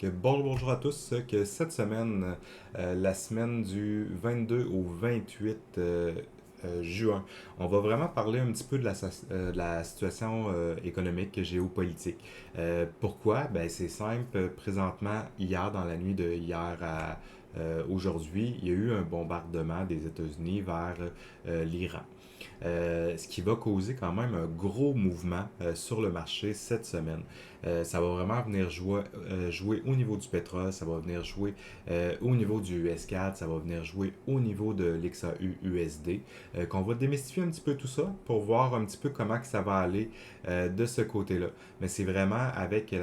Bonjour à tous, que cette semaine, la semaine du 22 au 28 juin, on va vraiment parler un petit peu de la situation économique, géopolitique. Pourquoi? Ben, c'est simple, présentement, hier, dans la nuit de hier à aujourd'hui, il y a eu un bombardement des États-Unis vers l'Iran. Ce qui va causer quand même un gros mouvement sur le marché cette semaine. Ça va vraiment venir jouer au niveau du pétrole, ça va venir jouer au niveau du US4, ça va venir jouer au niveau de l'XAU-USD, qu'on va démystifier un petit peu tout ça pour voir un petit peu comment que ça va aller de ce côté-là. Mais c'est vraiment avec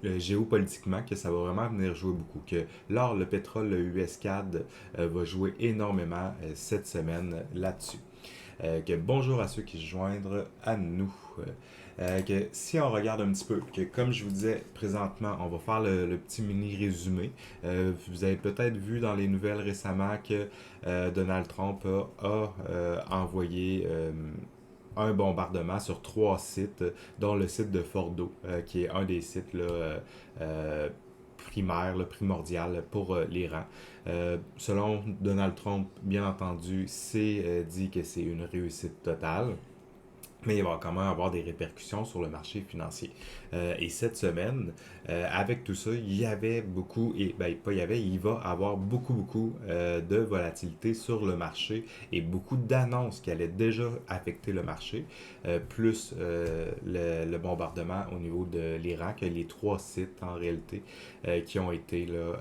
géopolitiquement que ça va vraiment venir jouer beaucoup. Que l'or, le pétrole, le US4 va jouer énormément cette semaine là-dessus. Que bonjour à ceux qui se joignent à nous. Que si on regarde un petit peu, que comme je vous disais présentement, on va faire le petit mini résumé. Vous avez peut-être vu dans les nouvelles récemment que Donald Trump a envoyé un bombardement sur 3 sites, dont le site de Fordo, qui est un des sites là, primaire, là, primordial pour l'Iran. Selon Donald Trump, bien entendu, c'est dit que c'est une réussite totale. Mais il va quand même avoir des répercussions sur le marché financier. Et cette semaine, avec tout ça, il y avait beaucoup, et ben pas il y avait, il va avoir beaucoup de volatilité sur le marché et beaucoup d'annonces qui allaient déjà affecter le marché, plus le bombardement au niveau de l'Iran, que les 3 sites en réalité qui ont été là,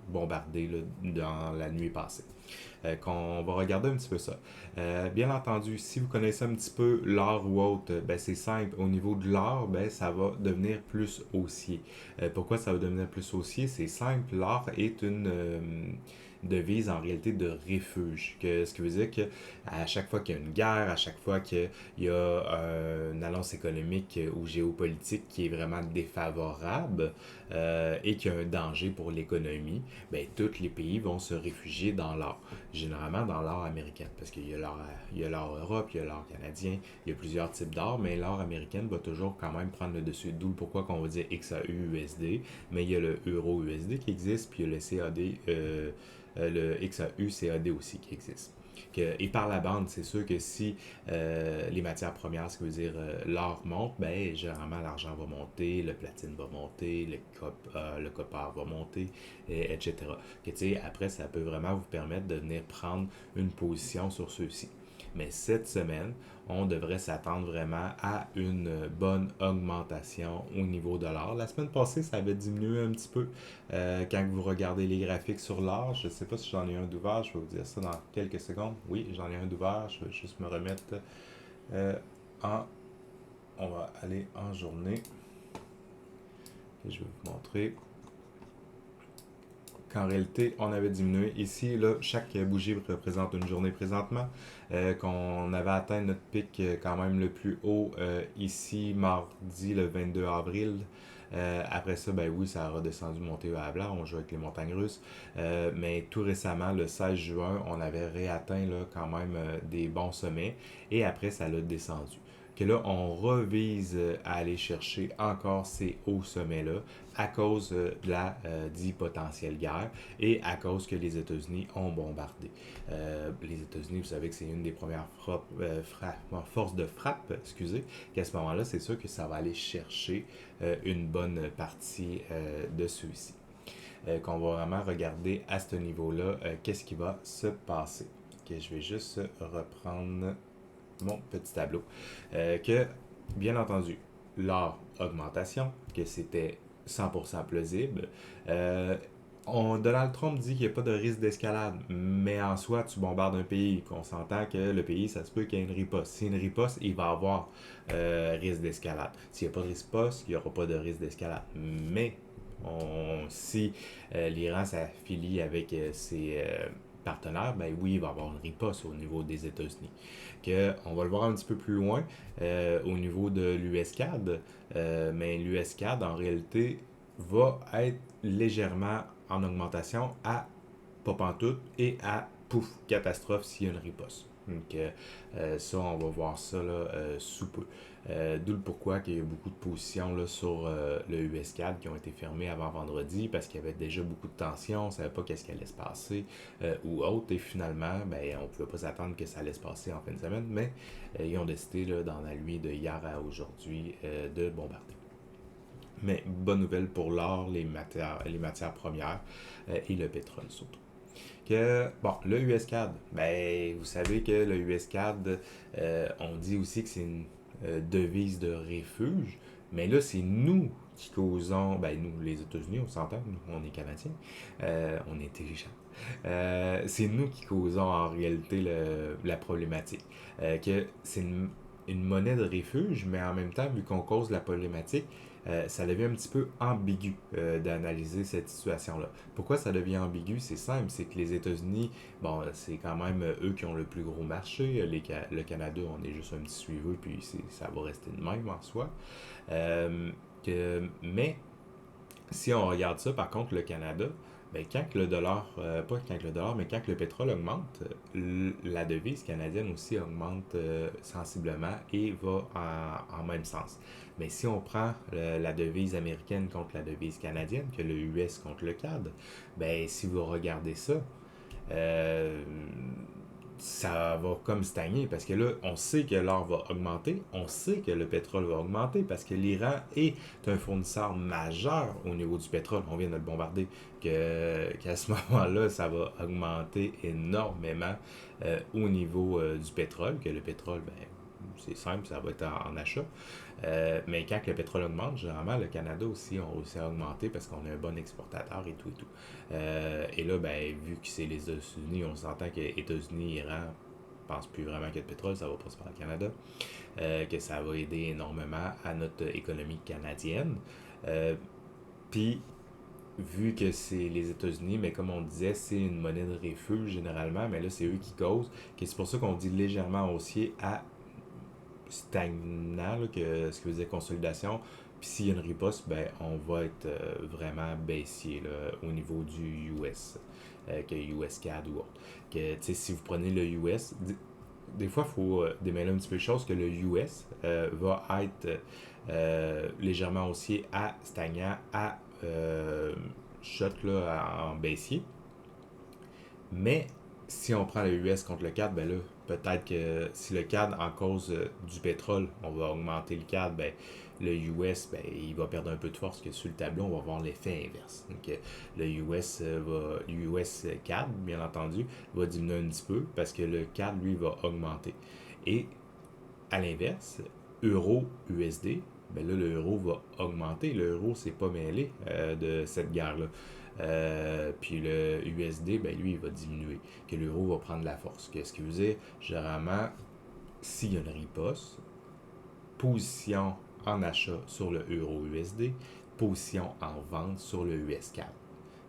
bombardés là, dans la nuit passée. Qu'on va regarder un petit peu ça. Bien entendu, si vous connaissez un petit peu l'or ou autre, ben c'est simple. Au niveau de l'or, ben ça va devenir plus haussier. Pourquoi ça va devenir plus haussier? C'est simple. L'or est une devise en réalité de refuge. Ce qui veut dire que à chaque fois qu'il y a une guerre, à chaque fois qu'il y a une annonce économique ou géopolitique qui est vraiment défavorable et qu'il y a un danger pour l'économie, ben, tous les pays vont se réfugier dans l'or. Généralement dans l'or américain, parce qu'il y a l'or Europe, il y a l'or canadien, il y a plusieurs types d'or, mais l'or américain va toujours quand même prendre le dessus. D'où pourquoi qu'on va dire XAU-USD, mais il y a le euro-USD qui existe, puis il y a le CAD, le XAU-CAD aussi qui existe. Et par la bande, c'est sûr que si les matières premières, ce qui veut dire l'or monte, ben généralement l'argent va monter, le platine va monter, le copper va monter, etc. Après, ça peut vraiment vous permettre de venir prendre une position sur ceux-ci. Mais cette semaine, on devrait s'attendre vraiment à une bonne augmentation au niveau de l'or. La semaine passée, ça avait diminué un petit peu quand vous regardez les graphiques sur l'or. Je ne sais pas si j'en ai un d'ouvert, je vais vous dire ça dans quelques secondes. Oui, j'en ai un d'ouvert, je vais juste me remettre euh, en... On va aller en journée. Et je vais vous montrer qu'en réalité, on avait diminué. Ici, là, chaque bougie représente une journée présentement, qu'on avait atteint notre pic quand même le plus haut ici, mardi, le 22 avril. Après ça, ben oui, ça a redescendu, monté à blanc, on joue avec les montagnes russes. Mais tout récemment, le 16 juin, on avait réatteint là, quand même des bons sommets. Et après, ça l'a descendu. Que là, on revise à aller chercher encore ces hauts sommets-là à cause de la dite potentielle guerre et à cause que les États-Unis ont bombardé. Les États-Unis, vous savez que c'est une des premières forces de frappe, excusez, qu'à ce moment-là, c'est sûr que ça va aller chercher une bonne partie de ceux-ci. Qu'on va vraiment regarder à ce niveau-là qu'est-ce qui va se passer. Okay, je vais juste reprendre mon petit tableau. Que, bien entendu, leur augmentation, que c'était 100% plausible. Donald Trump dit qu'il n'y a pas de risque d'escalade, mais en soi, tu bombardes un pays, qu'on s'entend que le pays, ça se peut qu'il y ait une riposte. S'il y a une riposte, il va y avoir risque d'escalade. S'il n'y a pas de riposte, il n'y aura pas de risque d'escalade. Mais si l'Iran s'affilie avec ses partenaires, ben oui, il va y avoir une riposte au niveau des États-Unis. On va le voir un petit peu plus loin au niveau de l'USCAD, mais l'USCAD en réalité va être légèrement en augmentation à pas pantoute et à pouf, catastrophe s'il y a une riposte. Donc, ça, on va voir ça là, sous peu. D'où le pourquoi qu'il y a beaucoup de positions là, sur le US4 qui ont été fermées avant vendredi parce qu'il y avait déjà beaucoup de tensions, on ne savait pas qu'est-ce qui allait se passer ou autre. Et finalement, ben, on ne pouvait pas s'attendre que ça allait se passer en fin de semaine, mais ils ont décidé là, dans la nuit de hier à aujourd'hui de bombarder. Mais bonne nouvelle pour l'or, les matières premières et le pétrole surtout. Bon, le US-CAD, ben, vous savez que le US-CAD, on dit aussi que c'est une devise de refuge, mais là, c'est nous qui causons, ben, nous, les États-Unis, on s'entend, nous, on est Canadiens, on est intelligents. C'est nous qui causons en réalité la problématique. Que c'est une monnaie de refuge, mais en même temps, vu qu'on cause la problématique, ça devient un petit peu ambigu d'analyser cette situation-là. Pourquoi ça devient ambigu? C'est simple, c'est que les États-Unis, bon, c'est quand même eux qui ont le plus gros marché. Le Canada, on est juste un petit suiveux, puis ça va rester de même en soi. Mais si on regarde ça, par contre, le Canada, ben, quand que le dollar, pas quand que le dollar, mais quand que le pétrole augmente, la devise canadienne aussi augmente sensiblement et va en même sens. Mais si on prend la devise américaine contre la devise canadienne, que le US contre le CAD, ben, si vous regardez ça, euh, ça va comme stagner parce que là, on sait que l'or va augmenter, on sait que le pétrole va augmenter parce que l'Iran est un fournisseur majeur au niveau du pétrole. On vient de le bombarder, qu'à ce moment-là, ça va augmenter énormément au niveau du pétrole, que le pétrole, ben, c'est simple, ça va être en achat. Mais quand le pétrole augmente, généralement, le Canada aussi a réussi à augmenter parce qu'on est un bon exportateur et tout et tout. Et là, ben, vu que c'est les États-Unis, on s'entend que les États-Unis, Iran, ne pensent plus vraiment que le pétrole, ça va pas se faire au Canada, que ça va aider énormément à notre économie canadienne. Puis, vu que c'est les États-Unis, mais comme on disait, c'est une monnaie de refuge généralement, mais là, c'est eux qui causent, que c'est pour ça qu'on dit légèrement haussier à stagnant, là, ce qui veut dire consolidation. Puis s'il y a une riposte, ben, on va être vraiment baissier là, au niveau du US, que US CAD ou autre. Que, si vous prenez le US, des fois, il faut démêler un petit peu les choses, que le US va être légèrement haussier à stagnant, à shot là, en baissier. Mais si on prend le US contre le CAD, ben là, peut-être que si le CAD, en cause du pétrole, on va augmenter le CAD, ben, le US, ben, il va perdre un peu de force, que sur le tableau, on va voir l'effet inverse. Donc, le US CAD, bien entendu, va diminuer un petit peu parce que le CAD, lui, va augmenter. Et à l'inverse, euro USD, ben là, le euro va augmenter. Le euro, c'est pas mêlé de cette guerre-là. Puis le USD, ben lui, il va diminuer. Que l'euro va prendre la force. Qu'est-ce qui veut dire? Généralement, s'il y a une riposte, position en achat sur le euro USD, position en vente sur le US4.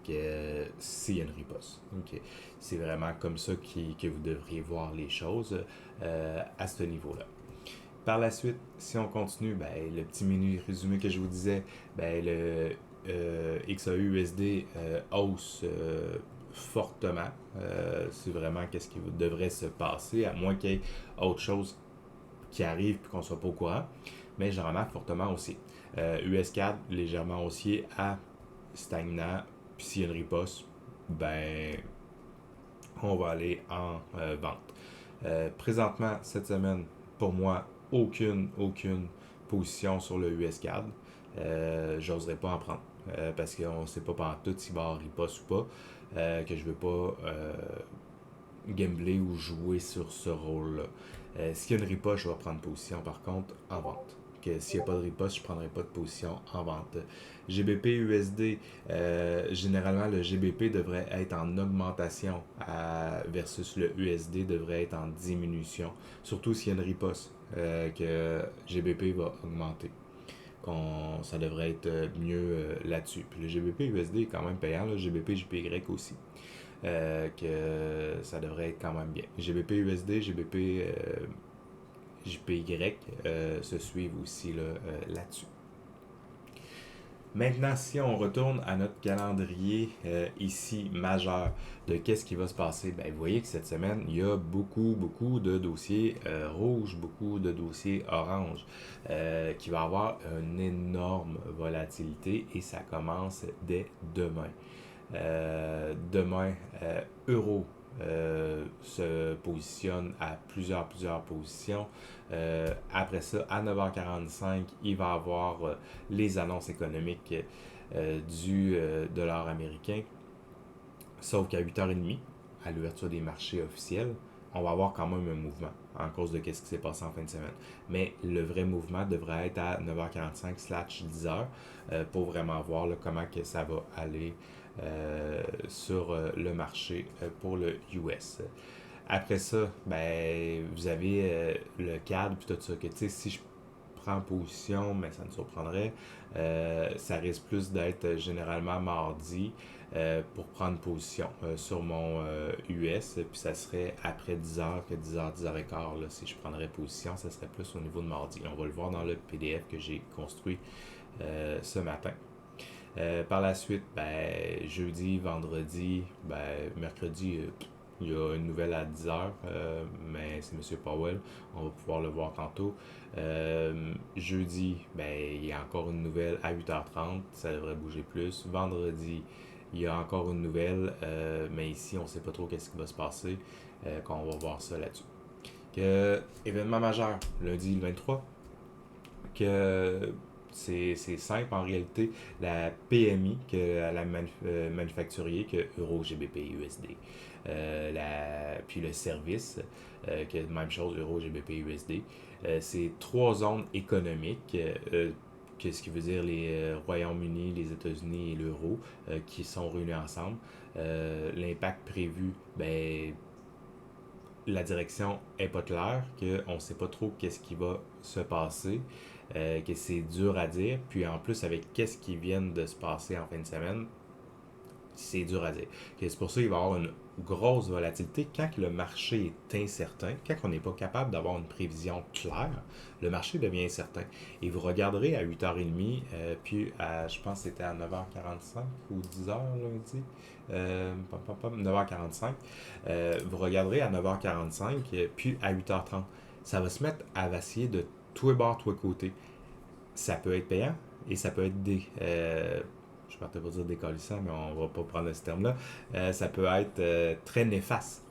Que s'il y a une riposte. Okay. C'est vraiment comme ça que vous devriez voir les choses à ce niveau-là. Par la suite, si on continue, ben, le petit menu résumé que je vous disais, ben, le XAUUSD hausse fortement. C'est vraiment qu'est-ce qui devrait se passer, à moins qu'il y ait autre chose qui arrive et qu'on ne soit pas au courant. Mais généralement, fortement aussi. US4, légèrement haussier à stagnant. Puis s'il y a une riposte, ben, on va aller en vente. Présentement, cette semaine, pour moi, aucune position sur le US-CAD. J'oserais pas en prendre. Parce qu'on ne sait pas pendant tout s'il va y avoir riposte ou pas. Que je ne veux pas gambler ou jouer sur ce rôle-là. S'il y a une riposte, je vais prendre position par contre en vente. Que s'il n'y a pas de riposte, je ne prendrai pas de position en vente. GBP USD, généralement le GBP devrait être en augmentation versus le USD devrait être en diminution. Surtout s'il y a une riposte, que GBP va augmenter. Ça devrait être mieux là-dessus. Puis le GBP USD est quand même payant, le GBP JPY aussi. Que ça devrait être quand même bien. GBP USD, GBP JPY se suivent aussi là-dessus. Maintenant, si on retourne à notre calendrier ici majeur de qu'est-ce qui va se passer, ben, vous voyez que cette semaine, il y a beaucoup de dossiers rouges, beaucoup de dossiers oranges, qui va avoir une énorme volatilité et ça commence dès demain. Demain, Euro se positionne à plusieurs positions. Après ça, à 9h45, il va y avoir les annonces économiques du dollar américain. Sauf qu'à 8h30, à l'ouverture des marchés officiels, on va avoir quand même un mouvement en cause de ce qui s'est passé en fin de semaine. Mais le vrai mouvement devrait être à 9h45/10h pour vraiment voir là, comment que ça va aller sur le marché pour le US. Après ça, ben, vous avez le cadre puis tout ça. Que, tu sais, si je prends position, mais ça me surprendrait, ça risque plus d'être généralement mardi pour prendre position sur mon US. Puis ça serait après 10h que 10h, 10h15. Là, si je prendrais position, ça serait plus au niveau de mardi. On va le voir dans le PDF que j'ai construit ce matin. Par la suite, ben, jeudi, vendredi, ben, mercredi, il y a une nouvelle à 10h, mais c'est M. Powell. On va pouvoir le voir tantôt. Jeudi, ben, il y a encore une nouvelle à 8h30. Ça devrait bouger plus. Vendredi, il y a encore une nouvelle, mais ici, on ne sait pas trop qu'est-ce qui va se passer. Qu'on va voir ça là-dessus. Événement majeur, lundi le 23, que c'est simple en réalité. La PMI, que la manufacturier, que Euro, GBP, USD. Puis le service, que même chose, Euro, GBP, USD. C'est trois zones économiques. Ce qui veut dire les Royaumes-Unis, les États-Unis et l'euro qui sont réunis ensemble. L'impact prévu, ben, la direction est pas claire, qu'on ne sait pas trop qu'est-ce qui va se passer, que c'est dur à dire. Puis en plus, avec qu'est-ce qui vient de se passer en fin de semaine, c'est dur à dire. C'est pour ça qu'il va y avoir une grosse volatilité. Quand le marché est incertain, quand on n'est pas capable d'avoir une prévision claire, le marché devient incertain. Et vous regarderez à 8h30, puis je pense que c'était à 9h45 ou 10h lundi, 9h45. Vous regarderez à 9h45, puis à 8h30. Ça va se mettre à vaciller de tous les bords, tous les côtés. Ça peut être payant et ça peut être je partais pas dire décalissant, mais on va pas prendre ce terme-là. Ça peut être très néfaste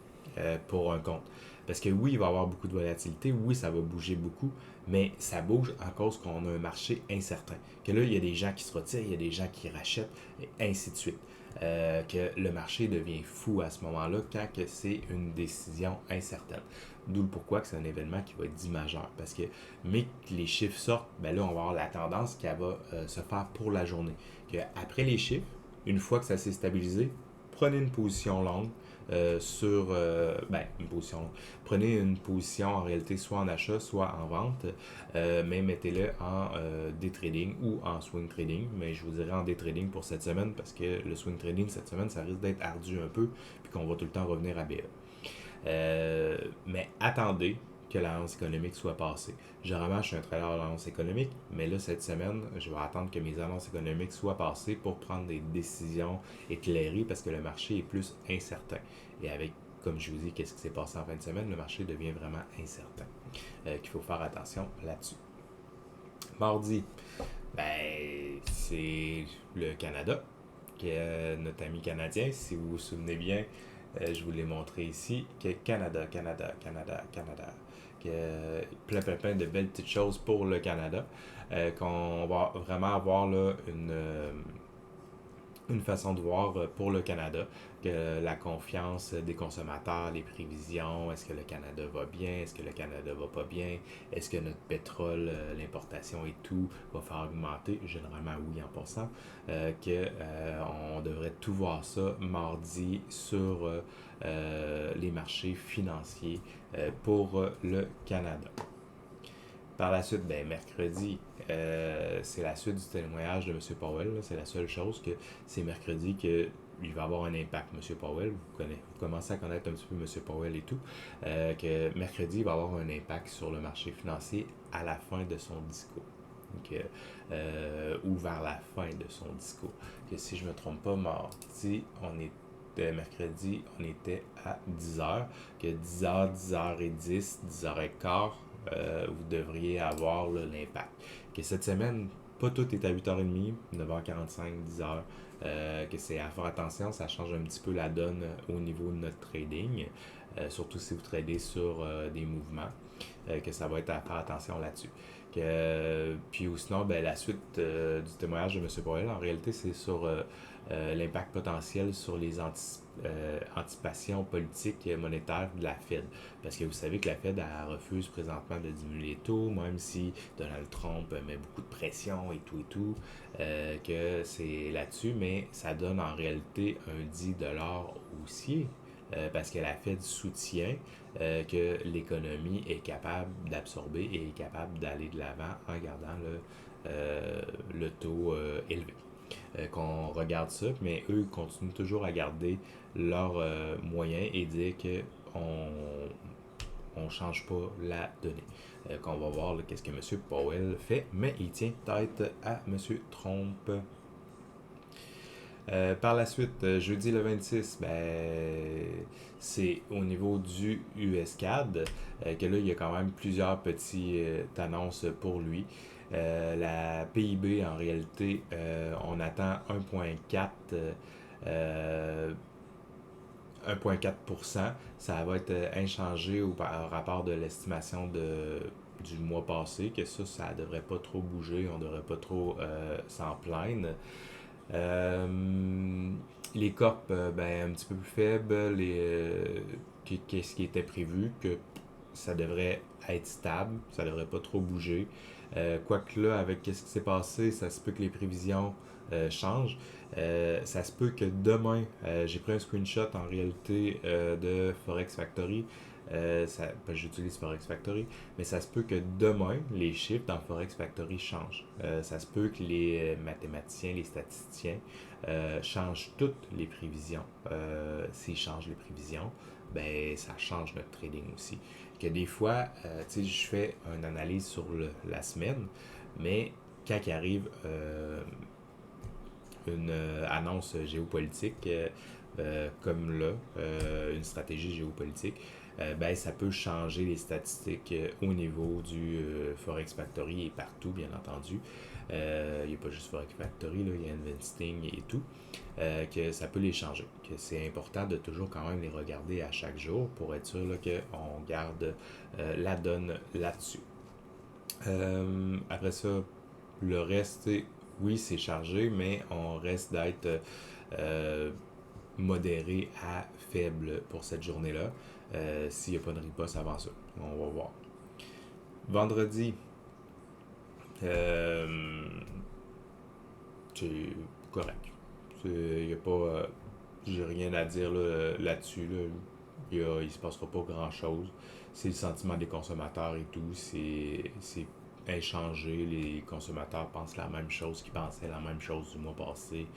pour un compte. Parce que oui, il va y avoir beaucoup de volatilité, oui, ça va bouger beaucoup, mais ça bouge en cause qu'on a un marché incertain. Que là, il y a des gens qui se retirent, il y a des gens qui rachètent, et ainsi de suite. Que le marché devient fou à ce moment-là quand que c'est une décision incertaine. D'où le pourquoi que c'est un événement qui va être dit majeur. Parce que, mais que les chiffres sortent, ben là, on va avoir la tendance qui va se faire pour la journée. Que après les chiffres, une fois que ça s'est stabilisé, prenez une position longue une position longue. Prenez une position en réalité soit en achat, soit en vente, mais mettez-le en day trading ou en swing trading. Mais je vous dirais en day trading pour cette semaine parce que le swing trading cette semaine, ça risque d'être ardu un peu puis qu'on va tout le temps revenir à BA. Mais attendez que l'annonce économique soit passée. Généralement, je suis un trader à l'annonce économique, mais là, cette semaine, je vais attendre que mes annonces économiques soient passées pour prendre des décisions éclairées parce que le marché est plus incertain. Et avec, comme je vous dis, qu'est-ce qui s'est passé en fin de semaine, le marché devient vraiment incertain. Qu'il faut faire attention là-dessus. Mardi, ben, c'est le Canada, qui est notre ami canadien. Si vous vous souvenez bien, je vous l'ai montré ici, que Canada. Que plein de belles petites choses pour le Canada. Qu'on va vraiment avoir là une façon de voir pour le Canada, que la confiance des consommateurs, les prévisions, est-ce que le Canada va bien, est-ce que le Canada va pas bien, est-ce que notre pétrole, l'importation et tout va faire augmenter, généralement oui en passant, on devrait tout voir ça mardi sur les marchés financiers pour le Canada. Par la suite, ben, mercredi, c'est la suite du témoignage de M. Powell. Là. C'est la seule chose que c'est mercredi qu'il va avoir un impact, M. Powell. Vous commencez à connaître un petit peu M. Powell et tout. Que mercredi, il va avoir un impact sur le marché financier à la fin de son discours. ou vers la fin de son discours. Que si je ne me trompe pas, mercredi, on était à 10h, que 10h, 10h10, 10h15, vous devriez avoir là, l'impact. Que cette semaine, pas tout est à 8h30, 9h45, 10h, que c'est à faire attention, ça change un petit peu la donne au niveau de notre trading, surtout si vous tradez sur des mouvements, que ça va être à faire attention là-dessus. Puis ou sinon, ben, la suite du témoignage de M. Powell, en réalité, c'est sur l'impact potentiel sur les anticipations politiques et monétaires de la Fed. Parce que vous savez que la Fed elle refuse présentement de diminuer les taux, même si Donald Trump met beaucoup de pression et tout, que c'est là-dessus, mais ça donne en réalité un 10$ haussier. Parce que la Fed soutient que l'économie est capable d'absorber et est capable d'aller de l'avant en gardant le taux élevé. Qu'on regarde ça, mais eux continuent toujours à garder leurs moyens et dire qu'on on change pas la donnée. Qu'on va voir qu'est-ce que M. Powell fait, mais il tient tête à M. Trump. Par la suite, jeudi le 26, c'est au niveau du USCAD, que là, il y a quand même plusieurs petites annonces pour lui. La PIB, en réalité, on attend 1,4%. Ça va être inchangé par rapport de l'estimation du mois passé, que ça ne devrait pas trop bouger, on ne devrait pas trop s'en plaindre. Les corps, un petit peu plus faibles, qu'est-ce qui était prévu, que ça devrait être stable, ça devrait pas trop bouger. Quoique là, avec ce qui s'est passé, ça se peut que les prévisions changent. Ça se peut que demain, j'ai pris un screenshot en réalité de Forex Factory. J'utilise Forex Factory, mais ça se peut que demain, les chiffres dans Forex Factory changent. Ça se peut que les mathématiciens, les statisticiens changent toutes les prévisions. S'ils changent les prévisions, ben ça change notre trading aussi. Que des fois, je fais une analyse sur la semaine, mais quand il arrive une annonce géopolitique, comme là, une stratégie géopolitique, ça peut changer les statistiques au niveau du Forex Factory et partout, bien entendu. Il n'y a pas juste Forex Factory, là, il y a Investing et tout. Que ça peut les changer. Que c'est important de toujours quand même les regarder à chaque jour pour être sûr qu'on garde la donne là-dessus. Après ça, le reste, oui, c'est chargé, mais on reste d'être modéré à faible pour cette journée-là. S'il n'y a pas de riposte avant ça, on va voir. Vendredi, c'est correct. Il n'y a pas. J'ai rien à dire là-dessus. Il ne se passera pas grand-chose. C'est le sentiment des consommateurs et tout. C'est inchangé. Les consommateurs pensent la même chose qu'ils pensaient la même chose du mois passé.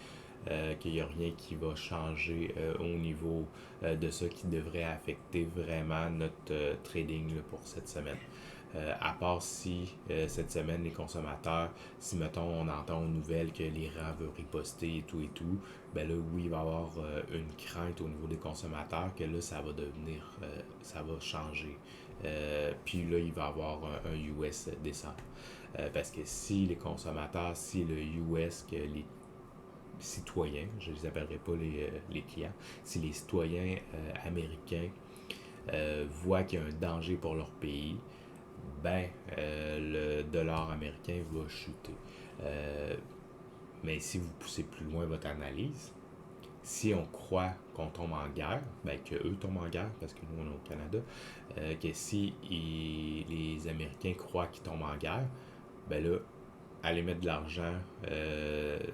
Qu'il n'y a rien qui va changer au niveau de ça qui devrait affecter vraiment notre trading là, pour cette semaine. À part si cette semaine les consommateurs, si mettons on entend aux nouvelles que l'Iran veut riposter et tout, ben là oui il va y avoir une crainte au niveau des consommateurs que là ça va devenir, ça va changer. Puis là il va y avoir un US descend. Parce que si les consommateurs, si le US, que les citoyens, je ne les appellerai pas les clients, si les citoyens américains voient qu'il y a un danger pour leur pays, le dollar américain va chuter. Mais si vous poussez plus loin votre analyse, si on croit qu'on tombe en guerre, que eux tombent en guerre, parce que nous on est au Canada, que si les Américains croient qu'ils tombent en guerre, là, aller mettre de l'argent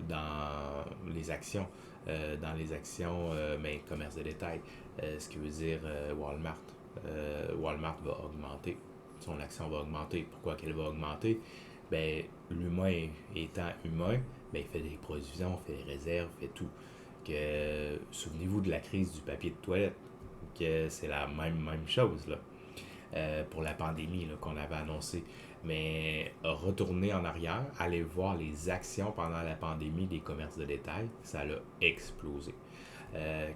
dans les actions, commerce de détail, ce qui veut dire Walmart. Walmart va augmenter, son action va augmenter. Pourquoi qu'elle va augmenter? L'humain étant humain, il fait des provisions, fait des réserves, fait tout. Souvenez-vous de la crise du papier de toilette, que c'est la même chose là, pour la pandémie là, qu'on avait annoncé. Mais retourner en arrière, aller voir les actions pendant la pandémie des commerces de détail, ça a explosé.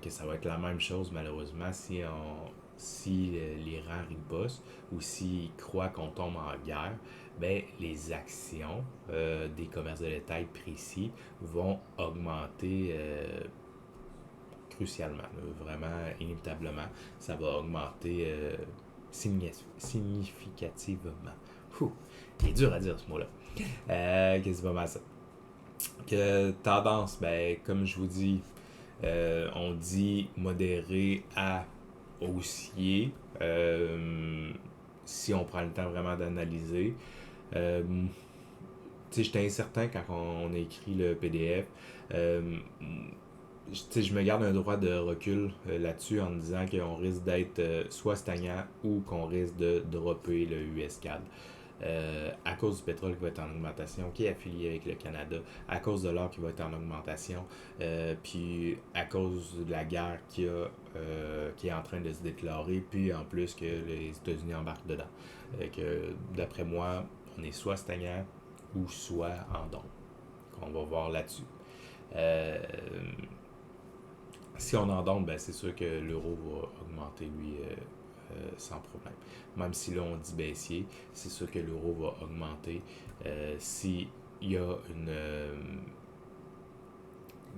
Que ça va être la même chose malheureusement si l'Iran riposte ou s'il croit qu'on tombe en guerre, ben, les actions des commerces de détail précis vont augmenter crucialement, là, vraiment inévitablement. Ça va augmenter significativement. Ouh, c'est dur à dire ce mot-là. Que c'est pas mal ça. Que tendance, ben, comme je vous dis, on dit modéré à haussier. Si on prend le temps vraiment d'analyser. Euh, J'étais incertain quand on a écrit le PDF. Euh, je me garde un droit de recul là-dessus en me disant qu'on risque d'être soit stagnant ou qu'on risque de dropper le US CAD. À cause du pétrole qui va être en augmentation, qui est affilié avec le Canada, à cause de l'or qui va être en augmentation, puis à cause de la guerre qui est en train de se déclarer, puis en plus que les États-Unis embarquent dedans. Que d'après moi, on est soit stagnant ou soit en don. On va voir là-dessus. Euh, Si on en donne, ben, c'est sûr que l'euro va augmenter, lui, sans problème. Même si là, on dit baissier, c'est sûr que l'euro va augmenter s'il y a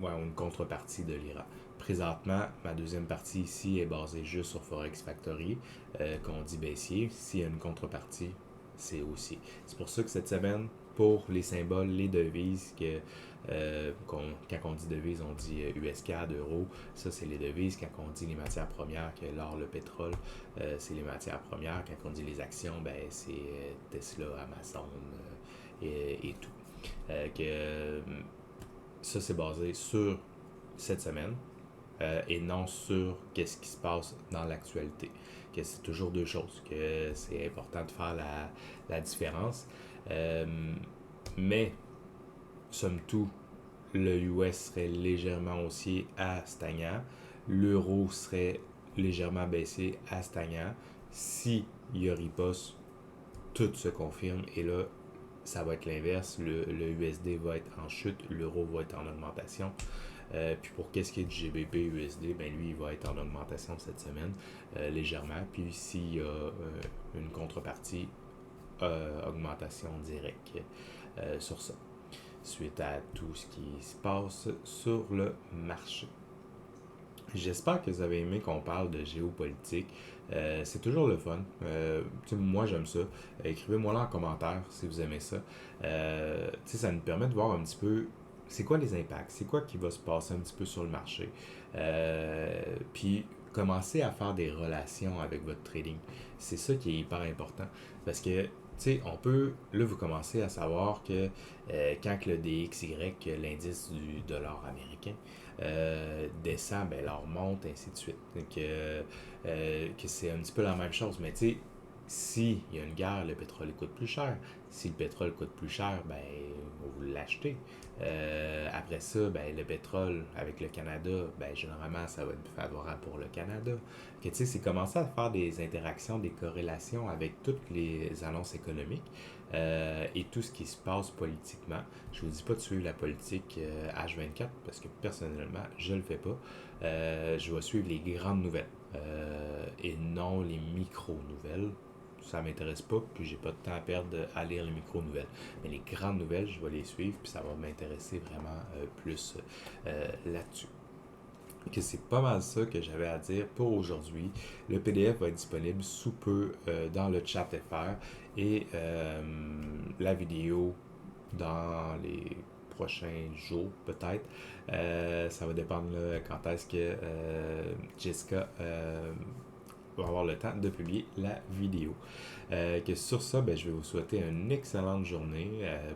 une contrepartie de l'Iran. Présentement, ma deuxième partie ici est basée juste sur Forex Factory, qu'on dit baissier. S'il y a une contrepartie, c'est aussi. C'est pour ça que cette semaine, pour les symboles, les devises, quand on dit devises, on dit USCAD, euro, ça c'est les devises. Quand on dit les matières premières, que l'or, le pétrole, c'est les matières premières. Quand on dit les actions, ben, c'est Tesla, Amazon et tout. Ça c'est basé sur cette semaine et non sur qu'est-ce qui se passe dans l'actualité. Que c'est toujours deux choses, que c'est important de faire la différence. Euh, mais, somme toute, le US serait légèrement haussier à stagnant. L'euro serait légèrement baissé à stagnant. Si il y a riposte, tout se confirme et là, ça va être l'inverse. Le USD va être en chute, l'euro va être en augmentation. Puis pour qu'est-ce qui est du GBP USD, ben lui, il va être en augmentation cette semaine, légèrement. Puis s'il y a une contrepartie, augmentation directe sur ça, suite à tout ce qui se passe sur le marché. J'espère que vous avez aimé qu'on parle de géopolitique. C'est toujours le fun. Moi, j'aime ça. Écrivez-moi là en commentaire si vous aimez ça. Ça nous permet de voir un petit peu c'est quoi les impacts, c'est quoi qui va se passer un petit peu sur le marché. Puis commencer à faire des relations avec votre trading. C'est ça qui est hyper important. Parce que on peut, là, vous commencez à savoir que quand le DXY, l'indice du dollar américain, descend, ben, l'or monte, ainsi de suite. Que c'est un petit peu la même chose. Mais tu sais, s'il y a une guerre, le pétrole coûte plus cher. Si le pétrole coûte plus cher, ben, vous l'achetez. Après ça, ben, le pétrole avec le Canada, ben, généralement, ça va être favorable pour le Canada. Que tu sais, c'est commencer à faire des interactions, des corrélations avec toutes les annonces économiques et tout ce qui se passe politiquement. Je vous dis pas de suivre la politique H24 parce que personnellement, je le fais pas. Je vais suivre les grandes nouvelles et non les micro-nouvelles. Ça m'intéresse pas, puis j'ai pas de temps à perdre à lire les micro-nouvelles. Mais les grandes nouvelles, je vais les suivre, puis ça va m'intéresser vraiment plus là-dessus. Que c'est pas mal ça que j'avais à dire pour aujourd'hui. Le PDF va être disponible sous peu dans le chat FR et la vidéo dans les prochains jours peut-être. Ça va dépendre là, quand est-ce que Jessica va avoir le temps de publier la vidéo. Que sur ça, ben, je vais vous souhaiter une excellente journée.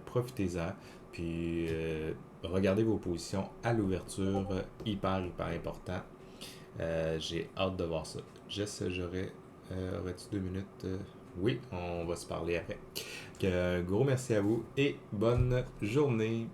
Profitez-en. Puis regardez vos positions à l'ouverture. Hyper important. J'ai hâte de voir ça. Jess, aurais-tu 2 minutes? Oui, on va se parler après. Un gros merci à vous et bonne journée.